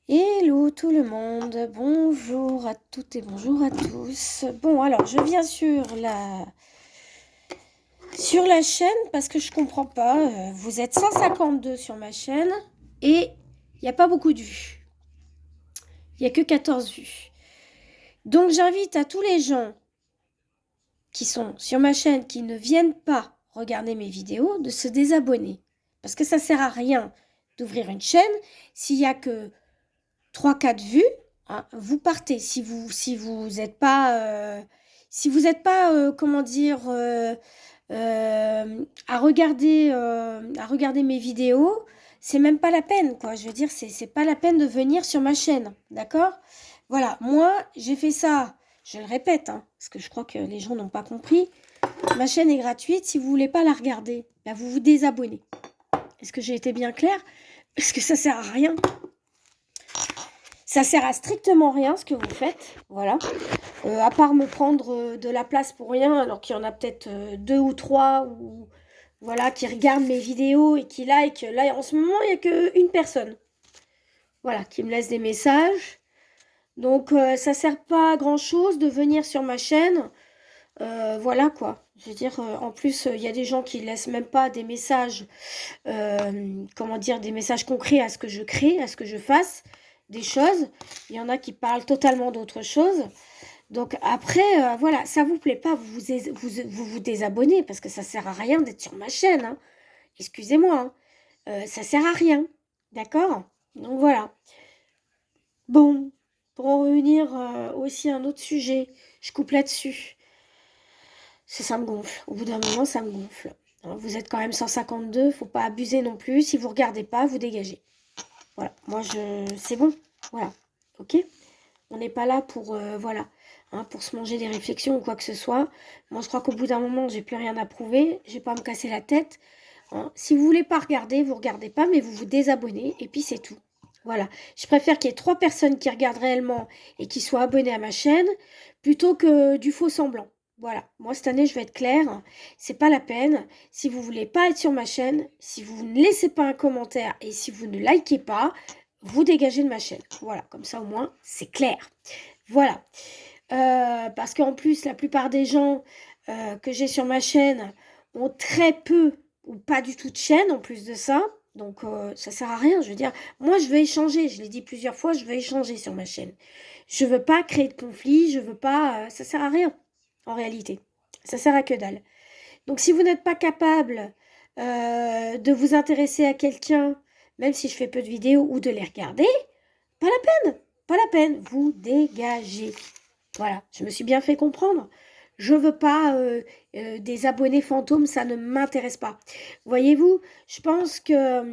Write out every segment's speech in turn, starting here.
Hello tout le monde, bonjour à toutes et bonjour à tous. Bon alors je viens sur la chaîne parce que je comprends pas. Vous êtes 152 sur ma chaîne et il n'y a pas beaucoup de vues. Il n'y a que 14 vues. Donc j'invite à tous les gens qui sont sur ma chaîne qui ne viennent pas regarder mes vidéos de se désabonner. Parce que ça sert à rien d'ouvrir une chaîne s'il n'y a que 3-4 vues, hein, vous partez. Si vous n'êtes pas, comment dire, à regarder mes vidéos, c'est même pas la peine, quoi. Je veux dire, c'est pas la peine de venir sur ma chaîne, d'accord? Voilà, moi, j'ai fait ça, je le répète, hein, parce que je crois que les gens n'ont pas compris. Ma chaîne est gratuite, si vous voulez pas la regarder, bah, vous vous désabonnez. Est-ce que j'ai été bien claire? Parce que ça sert à rien. Ça sert à strictement rien ce que vous faites, voilà. À part me prendre de la place pour rien, alors qu'il y en a peut-être 2 ou 3 ou voilà, qui regardent mes vidéos et qui like. Là, en ce moment, il n'y a qu'une personne, voilà, qui me laisse des messages. Donc, ça sert pas à grand-chose de venir sur ma chaîne. Voilà quoi. Je veux dire, en plus, il y a des gens qui laissent même pas des messages, comment dire, des messages concrets à ce que je crée, à ce que je fasse, des choses. Il y en a qui parlent totalement d'autre chose. Donc après, voilà, ça vous plaît pas, vous désabonnez parce que ça sert à rien d'être sur ma chaîne, hein. Excusez-moi, hein. Ça sert à rien, d'accord? Donc voilà. Bon, pour en revenir aussi à un autre sujet, je coupe là-dessus. Ça me gonfle. Au bout d'un moment, ça me gonfle. Hein, vous êtes quand même 152, faut pas abuser non plus. Si vous regardez pas, vous dégagez. Voilà, moi c'est bon. Voilà, ok? On n'est pas là pour, voilà, hein, pour se manger des réflexions ou quoi que ce soit. Moi, je crois qu'au bout d'un moment, j'ai plus rien à prouver. J'ai pas à me casser la tête. Hein. Si vous voulez pas regarder, vous regardez pas, mais vous vous désabonnez et puis c'est tout. Voilà. Je préfère qu'il y ait 3 personnes qui regardent réellement et qui soient abonnées à ma chaîne plutôt que du faux semblant. Voilà. Moi, cette année, je vais être claire. C'est pas la peine. Si vous voulez pas être sur ma chaîne, si vous ne laissez pas un commentaire et si vous ne likez pas, vous dégagez de ma chaîne. Voilà. Comme ça, au moins, c'est clair. Voilà. Parce qu'en plus, la plupart des gens que j'ai sur ma chaîne ont très peu ou pas du tout de chaîne en plus de ça. Donc, ça sert à rien. Je veux dire, moi, je veux échanger. Je l'ai dit plusieurs fois, je veux échanger sur ma chaîne. Je veux pas créer de conflit. Je veux pas... ça sert à rien, en réalité. Ça sert à que dalle. Donc, si vous n'êtes pas capable de vous intéresser à quelqu'un, même si je fais peu de vidéos, ou de les regarder, pas la peine. Pas la peine. Vous dégagez. Voilà, je me suis bien fait comprendre. Je veux pas des abonnés fantômes, ça ne m'intéresse pas. Voyez-vous, je pense que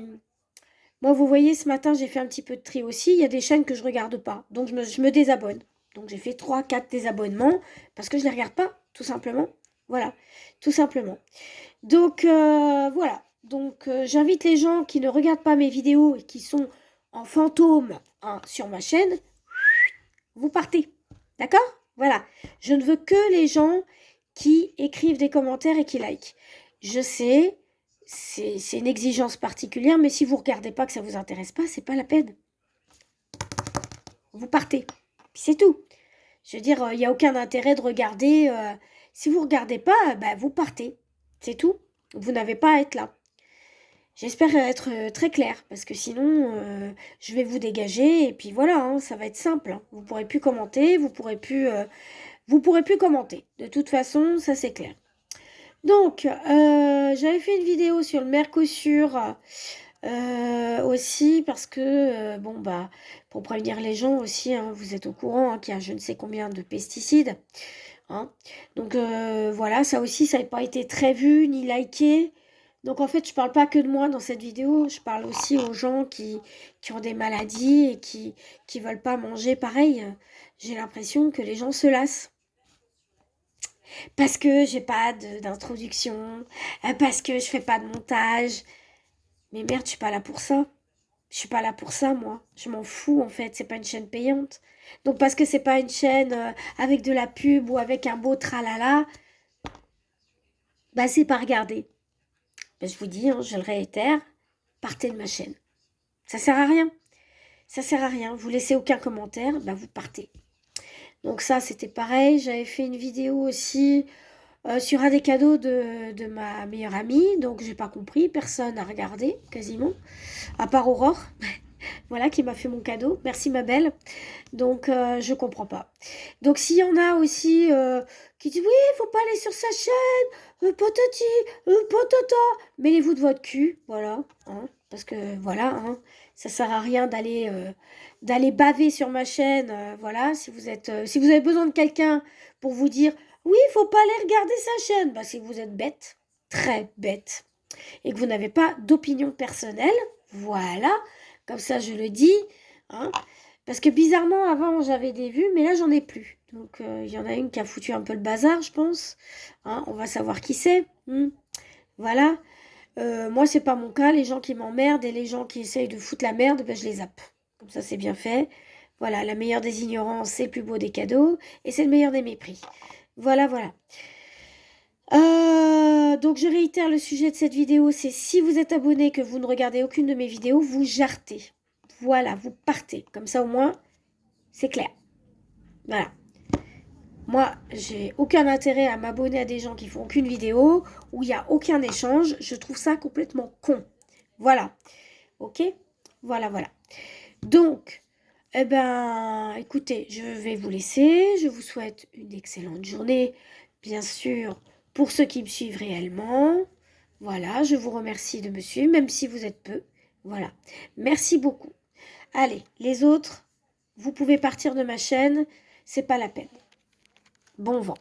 moi, vous voyez, ce matin, j'ai fait un petit peu de tri aussi. Il y a des chaînes que je regarde pas, donc je me désabonne. Donc j'ai fait 3-4 désabonnements parce que je les regarde pas, tout simplement. Voilà, tout simplement. Donc voilà. Donc j'invite les gens qui ne regardent pas mes vidéos et qui sont en fantôme, hein, sur ma chaîne, vous partez. D'accord? Voilà. Je ne veux que les gens qui écrivent des commentaires et qui likent. Je sais, c'est une exigence particulière, mais si vous ne regardez pas, que ça ne vous intéresse pas, c'est pas la peine. Vous partez. Puis c'est tout. Je veux dire, il n'y a aucun intérêt de regarder. Si vous ne regardez pas, bah, vous partez. C'est tout. Vous n'avez pas à être là. J'espère être très claire, parce que sinon, je vais vous dégager, et puis voilà, hein, ça va être simple. Hein. Vous pourrez plus commenter, vous pourrez plus commenter. De toute façon, ça c'est clair. Donc, j'avais fait une vidéo sur le Mercosur aussi, parce que, bon, bah, pour prévenir les gens aussi, hein, vous êtes au courant hein, qu'il y a je ne sais combien de pesticides. Hein. Donc, voilà, ça aussi, ça n'a pas été très vu, ni liké. Donc en fait, je parle pas que de moi dans cette vidéo, je parle aussi aux gens qui ont des maladies et qui veulent pas manger pareil. J'ai l'impression que les gens se lassent. Parce que j'ai pas d'introduction, parce que je fais pas de montage. Mais merde, je suis pas là pour ça. Je suis pas là pour ça, moi. Je m'en fous, en fait. C'est pas une chaîne payante. Donc parce que c'est pas une chaîne avec de la pub ou avec un beau tralala, bah c'est pas regardé. Ben, je vous dis, hein, je le réitère, partez de ma chaîne. Ça sert à rien. ça sert à rien. Vous laissez aucun commentaire, bah vous partez. Donc ça, c'était pareil. J'avais fait une vidéo aussi sur un des cadeaux de ma meilleure amie. Donc j'ai pas compris, personne n'a regardé quasiment, à part Aurore. Voilà, qui m'a fait mon cadeau. Merci ma belle. Donc je comprends pas. Donc s'il y en a aussi qui disent oui, faut pas aller sur sa chaîne, patati, patata, mêlez-vous de votre cul, voilà, hein, parce que voilà, hein, ça sert à rien d'aller baver sur ma chaîne, voilà, si vous avez besoin de quelqu'un pour vous dire oui, faut pas aller regarder sa chaîne, bah si vous êtes bête, très bête, et que vous n'avez pas d'opinion personnelle, voilà, comme ça je le dis, hein. Parce que bizarrement, avant, j'avais des vues, mais là, j'en ai plus. Donc, il y en a une qui a foutu un peu le bazar, je pense. Hein, on va savoir qui c'est. Voilà. Moi, c'est pas mon cas. Les gens qui m'emmerdent et les gens qui essayent de foutre la merde, ben, je les zappe. Comme ça, c'est bien fait. Voilà, la meilleure des ignorances, c'est le plus beau des cadeaux. Et c'est le meilleur des mépris. Voilà, voilà. Donc, je réitère le sujet de cette vidéo. C'est si vous êtes abonné, que vous ne regardez aucune de mes vidéos, vous jartez. Voilà, vous partez. Comme ça, au moins, c'est clair. Voilà. Moi, j'ai aucun intérêt à m'abonner à des gens qui font aucune vidéo, où il n'y a aucun échange. Je trouve ça complètement con. Voilà. Ok? Voilà, voilà. Donc, eh ben, écoutez, je vais vous laisser. Je vous souhaite une excellente journée, bien sûr, pour ceux qui me suivent réellement. Voilà, je vous remercie de me suivre, même si vous êtes peu. Voilà. Merci beaucoup. Allez, les autres, vous pouvez partir de ma chaîne. C'est pas la peine. Bon vent.